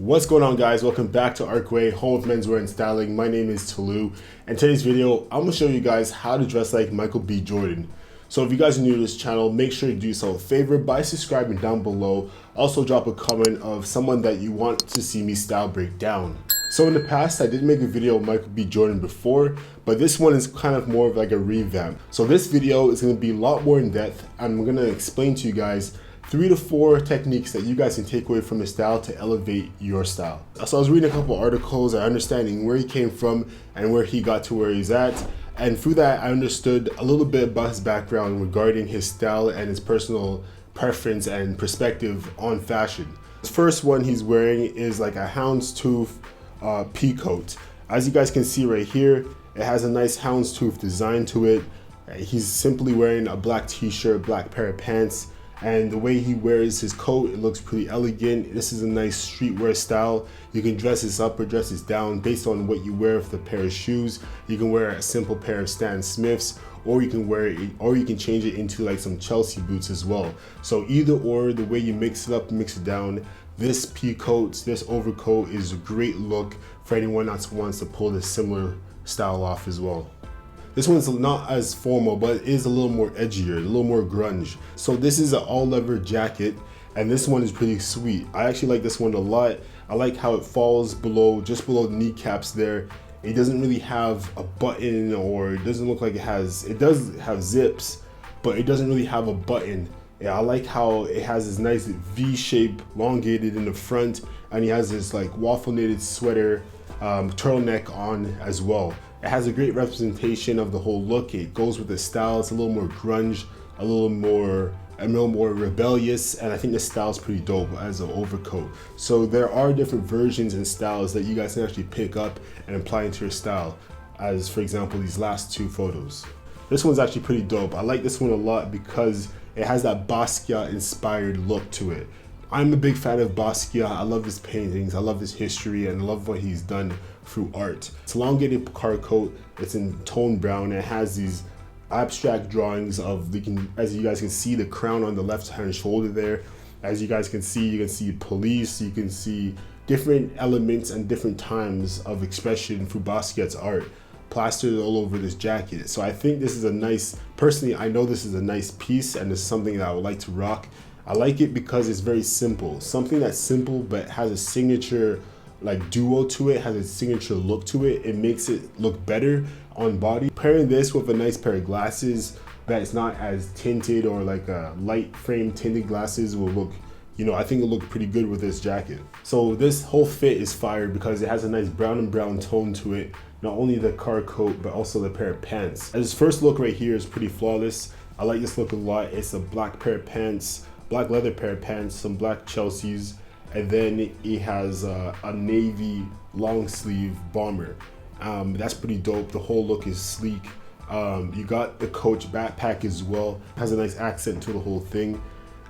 What's going on, guys? Welcome back to Arcway, home of menswear and styling. My name is Tolu, and today's video I'm gonna show you guys how to dress like Michael B. Jordan. So if you guys are new to this channel, make sure you do yourself a favor by subscribing down below. Also drop a comment of someone that you want to see me style break down. So in the past, I did make a video of Michael B. Jordan before, but this one is kind of more of like a revamp. So this video is gonna be a lot more in depth, and I'm gonna explain to you guys 3 to 4 techniques that you guys can take away from his style to elevate your style. So I was reading a couple articles and understanding where he came from and where he got to where he's at. And through that, I understood a little bit about his background regarding his style and his personal preference and perspective on fashion. The first one he's wearing is like a houndstooth pea coat. As you guys can see right here, it has a nice houndstooth design to it. He's simply wearing a black t-shirt, black pair of pants, and the way he wears his coat, it looks pretty elegant. This is a nice streetwear style. You can dress this up or dress this down based on what you wear with the pair of shoes. You can wear a simple pair of Stan Smiths, or you can wear it, or you can change it into like some Chelsea boots as well. So either or, the way you mix it up, mix it down. This pea coat, this overcoat is a great look for anyone that wants to pull this similar style off as well. This one's not as formal, but it is a little more edgier, a little more grunge. So this is an all leather jacket, and this one is pretty sweet. I actually like this one a lot. I like how it falls below, just below the kneecaps there. It doesn't really have a button, or it doesn't look like it has, it does have zips, but it doesn't really have a button. Yeah, I like how it has this nice V shape, elongated in the front, and he has this like waffle knitted sweater, turtleneck on as well. It has a great representation of the whole look. It goes with the style. It's a little more grunge, a little more rebellious, and I think the style is pretty dope as an overcoat. So there are different versions and styles that you guys can actually pick up and apply into your style, as for example these last 2 photos. This one's actually pretty dope. I like this one a lot because it has that Basquiat inspired look to it. I'm a big fan of Basquiat. I love his paintings, I love his history, and I love what he's done through art. It's elongated car coat, it's in tone brown, and it has these abstract drawings of, as you guys can see, the crown on the left hand shoulder there. As you guys can see police, you can see different elements and different times of expression through Basquiat's art plastered all over this jacket. So I think this is a nice, personally I know this is a nice piece, and it's something that I would like to rock. I like it because it's very simple, something that's simple but has a signature like duo to it, has a signature look to it. It makes it look better on body. Pairing this with a nice pair of glasses that is not as tinted, or like a light frame tinted glasses, will look, you know, I think it'll look pretty good with this jacket. So this whole fit is fire because it has a nice brown and brown tone to it. Not only the car coat, but also the pair of pants. And this first look right here is pretty flawless. I like this look a lot. It's a black pair of pants, black leather pair of pants, some black Chelseas, and then he has a navy long sleeve bomber. That's pretty dope. The whole look is sleek. You got the Coach backpack as well. Has a nice accent to the whole thing,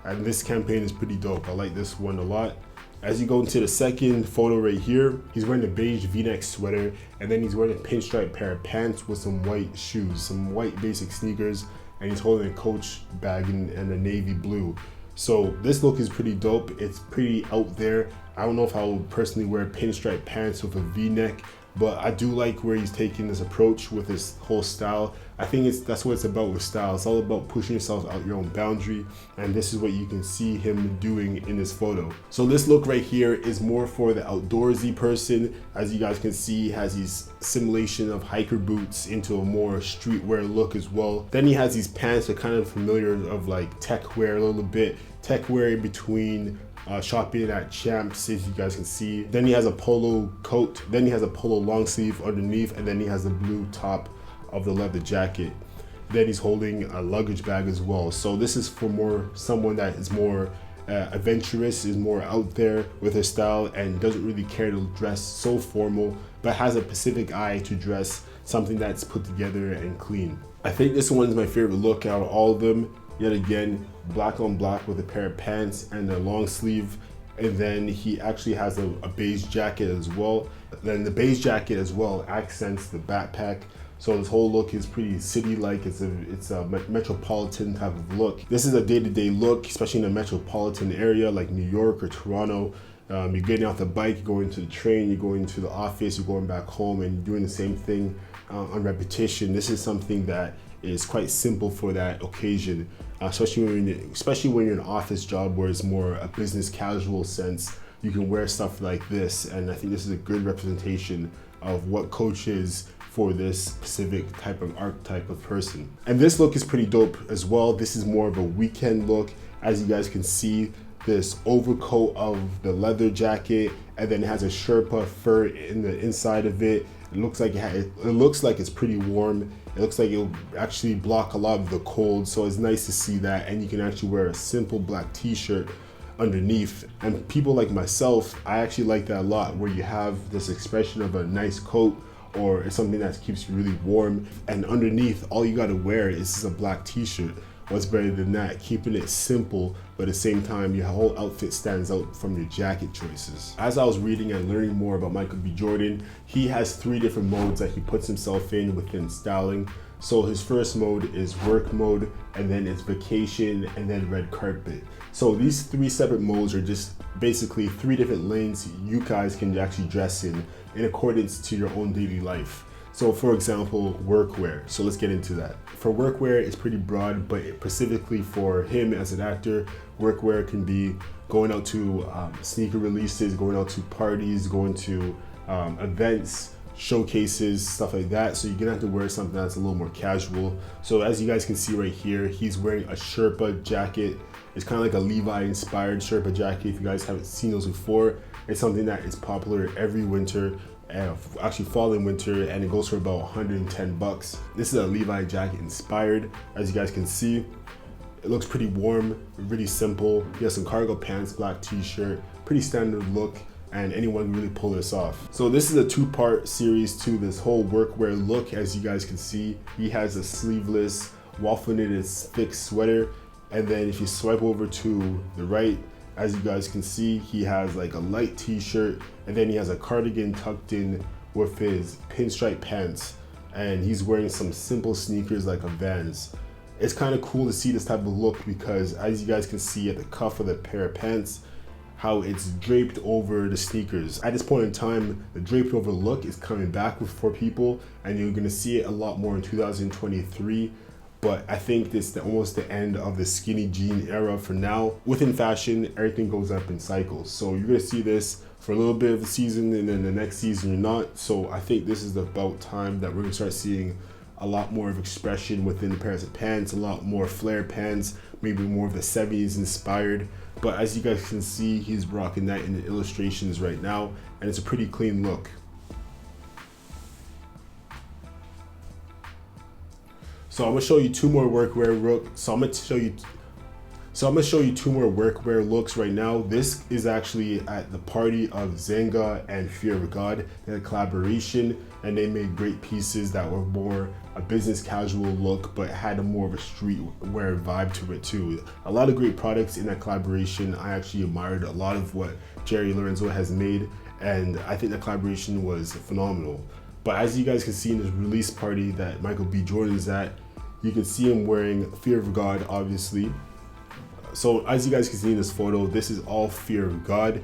and this campaign is pretty dope. I like this one a lot. As you go into the second photo right here, he's wearing a beige v-neck sweater, and then he's wearing a pinstripe pair of pants with some white shoes, some white basic sneakers, and he's holding a Coach bag in a navy blue. So this look is pretty dope. It's pretty out there. I don't know if I would personally wear pinstripe pants with a v-neck, but I do like where he's taking this approach with his whole style. I think that's what it's about with style. It's all about pushing yourself out your own boundary, and this is what you can see him doing in this photo. So this look right here is more for the outdoorsy person. As you guys can see, he has these simulation of hiker boots into a more streetwear look as well. Then he has these pants that are kind of familiar of like tech wear, a little bit tech wear in between shopping at Champs, as you guys can see. Then he has a polo coat, then he has a polo long sleeve underneath, and then he has the blue top of the leather jacket. Then he's holding a luggage bag as well. So this is for someone that is more adventurous, is more out there with her style, and doesn't really care to dress so formal, but has a specific eye to dress something that's put together and clean. I think this one is my favorite look out of all of them. Yet again, black on black with a pair of pants and a long sleeve, and then he actually has a beige jacket as well. Then the beige jacket as well accents the backpack. So this whole look is pretty city-like. It's a metropolitan type of look. This is a day-to-day look, especially in a metropolitan area like New York or Toronto. You're getting off the bike, you're going to the train, you're going to the office, you're going back home, and you're doing the same thing on repetition. This is something that is quite simple for that occasion, especially when you're in an office job where it's more a business casual sense. You can wear stuff like this, and I think this is a good representation of what Coach is for this specific type of archetype of person. And this look is pretty dope as well. This is more of a weekend look. As you guys can see, this overcoat of the leather jacket, and then it has a Sherpa fur in the inside of it. It looks like it's pretty warm. It looks like it'll actually block a lot of the cold, so it's nice to see that. And you can actually wear a simple black t-shirt underneath. And people like myself, I actually like that a lot, where you have this expression of a nice coat or something that keeps you really warm, and underneath all you gotta wear is a black t-shirt. What's better than that? Keeping it simple, but at the same time, your whole outfit stands out from your jacket choices. As I was reading and learning more about Micheal B. Jordon, he has 3 different modes that he puts himself in within styling. So his first mode is work mode, and then it's vacation, and then red carpet. So these 3 separate modes are just basically 3 different lanes you guys can actually dress in accordance to your own daily life. So for example, workwear. So let's get into that. For workwear, it's pretty broad, but specifically for him as an actor, workwear can be going out to sneaker releases, going out to parties, going to events, showcases, stuff like that. So you're gonna have to wear something that's a little more casual. So as you guys can see right here, he's wearing a Sherpa jacket. It's kind of like a Levi inspired Sherpa jacket. If you guys haven't seen those before, it's something that is popular every winter. Actually fall and winter, and it goes for about 110 bucks. This is a Levi jacket inspired. As you guys can see, it looks pretty warm, really simple. He has some cargo pants, black t-shirt, pretty standard look, and anyone can really pull this off. So this is a 2-part series to this whole workwear look. As you guys can see, he has a sleeveless, waffle knitted thick sweater, and then if you swipe over to the right, as you guys can see, he has like a light t-shirt, and then he has a cardigan tucked in with his pinstripe pants, and he's wearing some simple sneakers like a Vans. It's kind of cool to see this type of look because as you guys can see at the cuff of the pair of pants, how it's draped over the sneakers. At this point in time, the draped over look is coming back for people, and you're gonna see it a lot more in 2023. But I think this is almost the end of the skinny jean era for now. Within fashion, everything goes up in cycles. So you're gonna see this for a little bit of the season, and then the next season you're not. So I think this is about time that we're gonna start seeing a lot more of expression within the pairs of pants, a lot more flare pants, maybe more of the 70s inspired. But as you guys can see, he's rocking that in the illustrations right now, and it's a pretty clean look. So I'm gonna show you 2 more workwear looks. So I'm gonna show you 2 more workwear looks right now. This is actually at the party of Zenga and Fear of God. They had a collaboration, and they made great pieces that were more a business casual look, but had a more of a streetwear vibe to it too. A lot of great products in that collaboration. I actually admired a lot of what Jerry Lorenzo has made, and I think the collaboration was phenomenal. But as you guys can see in this release party that Micheal B. Jordon is at, you can see him wearing Fear of God, obviously. So as you guys can see in this photo, this is all Fear of God.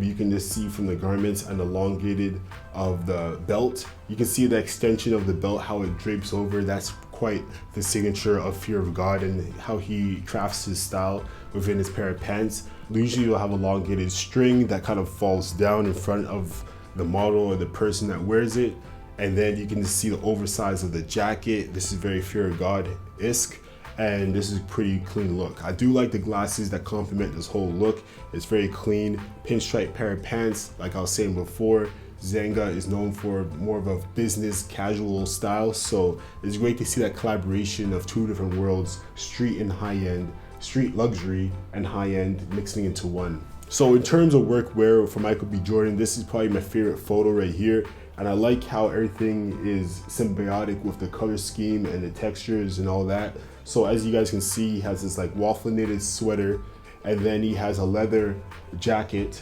You can just see from the garments and elongated of the belt. You can see the extension of the belt, how it drapes over. That's quite the signature of Fear of God and how he crafts his style within his pair of pants. Usually you'll have elongated string that kind of falls down in front of the model or the person that wears it, and then you can just see the oversize of the jacket. This is very Fear of God-esque, and this is a pretty clean look. I do like the glasses that complement this whole look. It's very clean, pinstripe pair of pants. Like I was saying before, Zenga is known for more of a business casual style, so it's great to see that collaboration of 2 different worlds, street and high-end, street luxury and high-end mixing into one. So in terms of workwear for Micheal B. Jordon, this is probably my favorite photo right here. And I like how everything is symbiotic with the color scheme and the textures and all that. So as you guys can see, he has this like waffle knitted sweater, and then he has a leather jacket,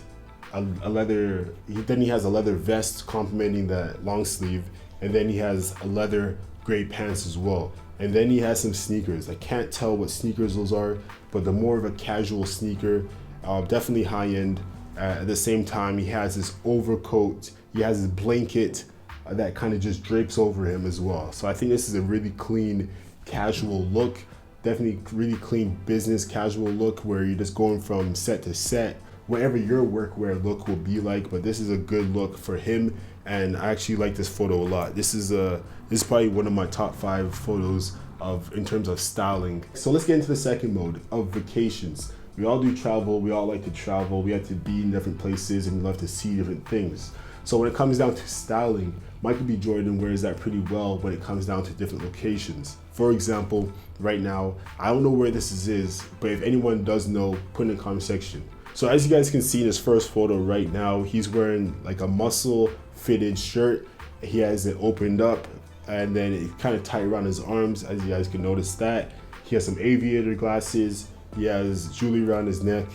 then he has a leather vest complementing the long sleeve, and then he has a leather gray pants as well. And then he has some sneakers. I can't tell what sneakers those are, but they're more of a casual sneaker. Definitely high end, At the same time, he has this overcoat, he has his blanket that kind of just drapes over him as well. So I think this is a really clean, casual look. Definitely really clean business casual look where you're just going from set to set, whatever your workwear look will be like. But this is a good look for him, and I actually like this photo a lot. This is probably one of my top 5 photos in terms of styling. So let's get into the second mode of vacations. We all do travel, we all like to travel, we have to be in different places and we love to see different things. So when it comes down to styling, Michael B. Jordon wears that pretty well when it comes down to different locations. For example, right now, I don't know where this is, but if anyone does know, put in the comment section. So as you guys can see in his first photo right now, he's wearing like a muscle fitted shirt. He has it opened up and then it kind of tight around his arms, as you guys can notice that. He has some aviator glasses, he has jewelry around his neck,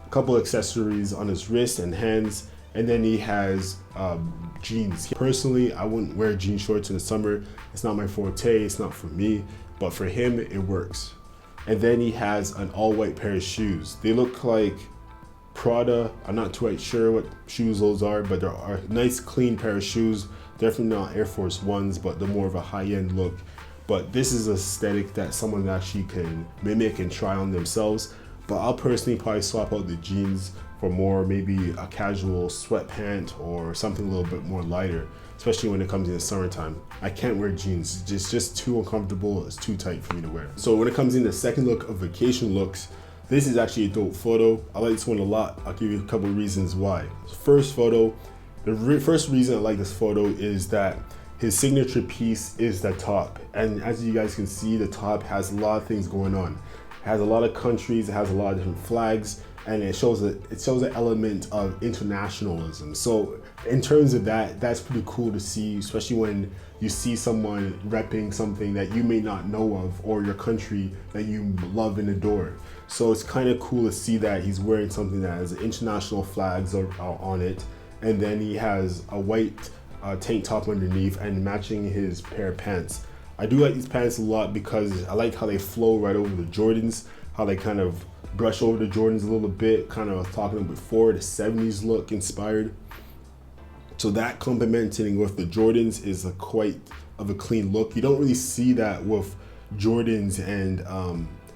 a couple accessories on his wrist and hands, and then he has jeans. Personally, I wouldn't wear jean shorts in the summer. It's not my forte, it's not for me, but for him, it works. And then he has an all-white pair of shoes. They look like Prada. I'm not quite sure what shoes those are, but they're a nice, clean pair of shoes. Definitely not Air Force Ones, but they're more of a high-end look. But this is an aesthetic that someone actually can mimic and try on themselves. But I'll personally probably swap out the jeans for more maybe a casual sweatpant or something a little bit more lighter, especially when it comes in the summertime. I can't wear jeans, it's just too uncomfortable, it's too tight for me to wear. So when it comes in the second look of vacation looks, this is actually a dope photo. I like this one a lot. I'll give you a couple of reasons why. First photo, the first reason I like this photo is that his signature piece is the top. And as you guys can see, the top has a lot of things going on. It has a lot of countries, it has a lot of different flags, and it shows an element of internationalism. So in terms of that, that's pretty cool to see, especially when you see someone repping something that you may not know of, or your country that you love and adore. So it's kind of cool to see that he's wearing something that has international flags on it, and then he has a white tank top underneath and matching his pair of pants. I do like these pants a lot because I like how they flow right over the Jordans, how they kind of brush over the Jordans a little bit, kind of talking before the 70s look inspired. So that complementing with the Jordans is quite of a clean look. You don't really see that with Jordans and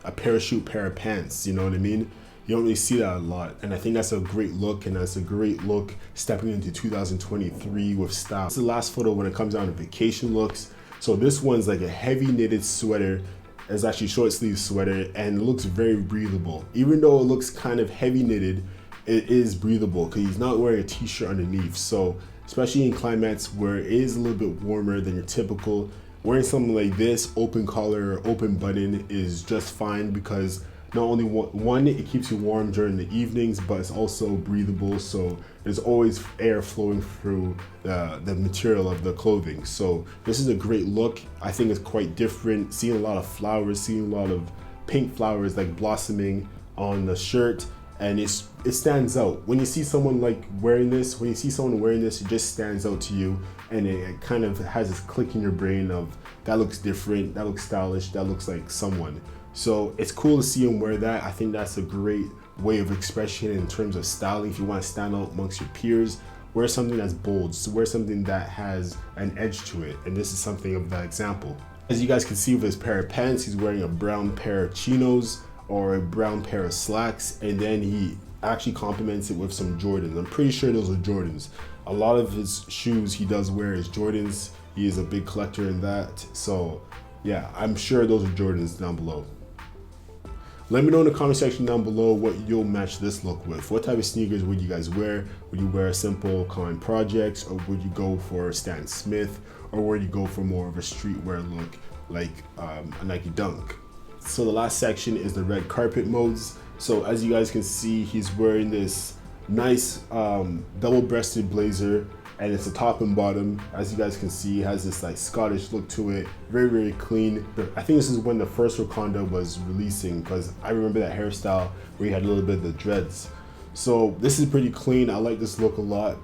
a parachute pair of pants, you know what I mean? You don't really see that a lot, and I think that's a great look, and that's a great look stepping into 2023 with style. This is the last photo when it comes down to vacation looks. So this one's like a heavy knitted sweater. It's actually short sleeve sweater, and it looks very breathable. Even though it looks kind of heavy knitted, it is breathable because he's not wearing a t-shirt underneath. So especially in climates where it is a little bit warmer than your typical, wearing something like this, open collar, open button, is just fine because not only one, it keeps you warm during the evenings, but it's also breathable. So there's always air flowing through the material of the clothing. So this is a great look. I think it's quite different. Seeing a lot of flowers, seeing a lot of pink flowers like blossoming on the shirt, and it stands out. When you see someone like wearing this, it just stands out to you, and it kind of has this click in your brain of that looks different, that looks stylish, that looks like someone. So it's cool to see him wear that. I think that's a great way of expression in terms of styling. If you want to stand out amongst your peers, wear something that's bold, so wear something that has an edge to it, and this is something of that example. As you guys can see with his pair of pants, he's wearing a brown pair of chinos or a brown pair of slacks, and then he actually complements it with some Jordans. I'm pretty sure those are Jordans. A lot of his shoes he does wear is Jordans. He is a big collector in that, so yeah, I'm sure those are Jordans down below. Let me know in the comment section down below what you'll match this look with. What type of sneakers would you guys wear? Would you wear a simple Common Projects, or would you go for Stan Smith, or would you go for more of a streetwear look like a Nike Dunk? So the last section is the red carpet modes. So as you guys can see, he's wearing this nice double-breasted blazer, and it's a top and bottom. As you guys can see, it has this like Scottish look to it, very, very clean. I think this is when the first Wakanda was releasing, because I remember that hairstyle where he had a little bit of the dreads. So this is pretty clean. I like this look a lot.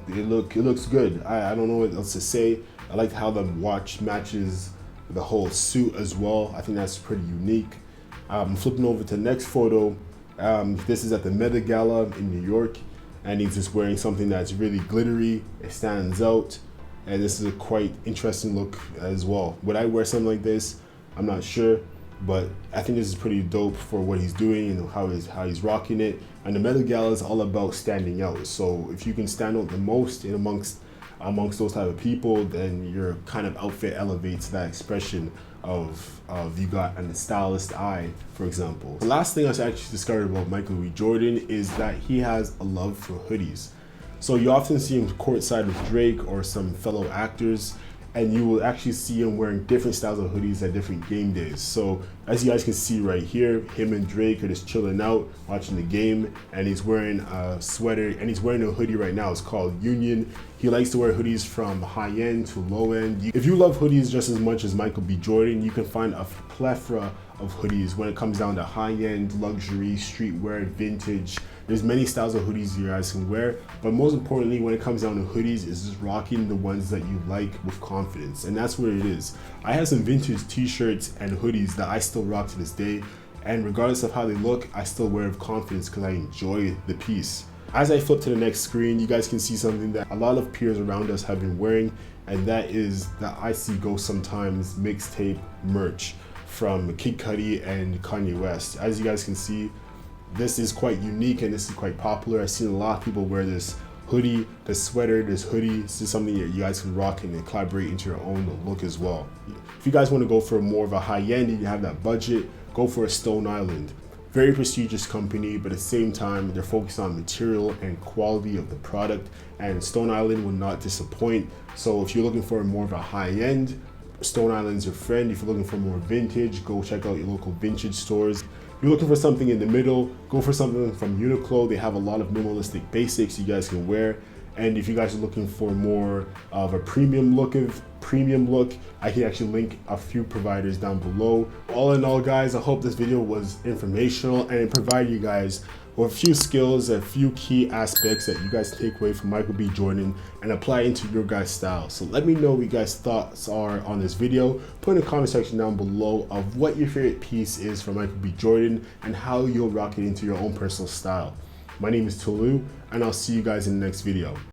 It looks good. I don't know what else to say. I like how the watch matches the whole suit as well. I think that's pretty unique. Flipping over to the next photo. This is at the Met Gala in New York, and he's just wearing something that's really glittery. It stands out, and this is a quite interesting look as well. Would I wear something like this? I'm not sure, but I think this is pretty dope for what he's doing and how he's rocking it. And the Met Gala is all about standing out. So if you can stand out the most in amongst those type of people, then your kind of outfit elevates that expression of you got an stylist eye, for example. The last thing I actually discovered about Michael B. Jordan is that he has a love for hoodies. So you often see him courtside with Drake or some fellow actors, and you will actually see him wearing different styles of hoodies at different game days. So as you guys can see right here, him and Drake are just chilling out, watching the game, and he's wearing a sweater, and he's wearing a hoodie right now. It's called Union. He likes to wear hoodies from high end to low end. If you love hoodies just as much as Michael B. Jordan, you can find a plethora of hoodies when it comes down to high end, luxury, streetwear, vintage. There's many styles of hoodies you guys can wear, but most importantly, when it comes down to hoodies, is just rocking the ones that you like with confidence, and that's where it is. I have some vintage t-shirts and hoodies that I still rock to this day, and regardless of how they look, I still wear with confidence because I enjoy the piece. As I flip to the next screen, you guys can see something that a lot of peers around us have been wearing, and that is the I See Go Sometimes mixtape merch from Kid Cudi and Kanye West. As you guys can see, this is quite unique and this is quite popular. I've seen a lot of people wear this hoodie, this sweater, this hoodie. This is something that you guys can rock and collaborate into your own look as well. If you guys want to go for more of a high end and you have that budget, go for a Stone Island. Very prestigious company, but at the same time, they're focused on material and quality of the product, and Stone Island will not disappoint. So if you're looking for more of a high end, Stone Island's your friend. If you're looking for more vintage, go check out your local vintage stores. You're looking for something in the middle, go for something from Uniqlo. They have a lot of minimalistic basics you guys can wear. And if you guys are looking for more of a premium look, I can actually link a few providers down below. All in all, guys, I hope this video was informational and it provided you guys with a few skills, a few key aspects that you guys take away from Michael B. Jordan and apply into your guys' style. So let me know what you guys' thoughts are on this video. Put in the comment section down below of what your favorite piece is from Michael B. Jordan and how you'll rock it into your own personal style. My name is Tolu, and I'll see you guys in the next video.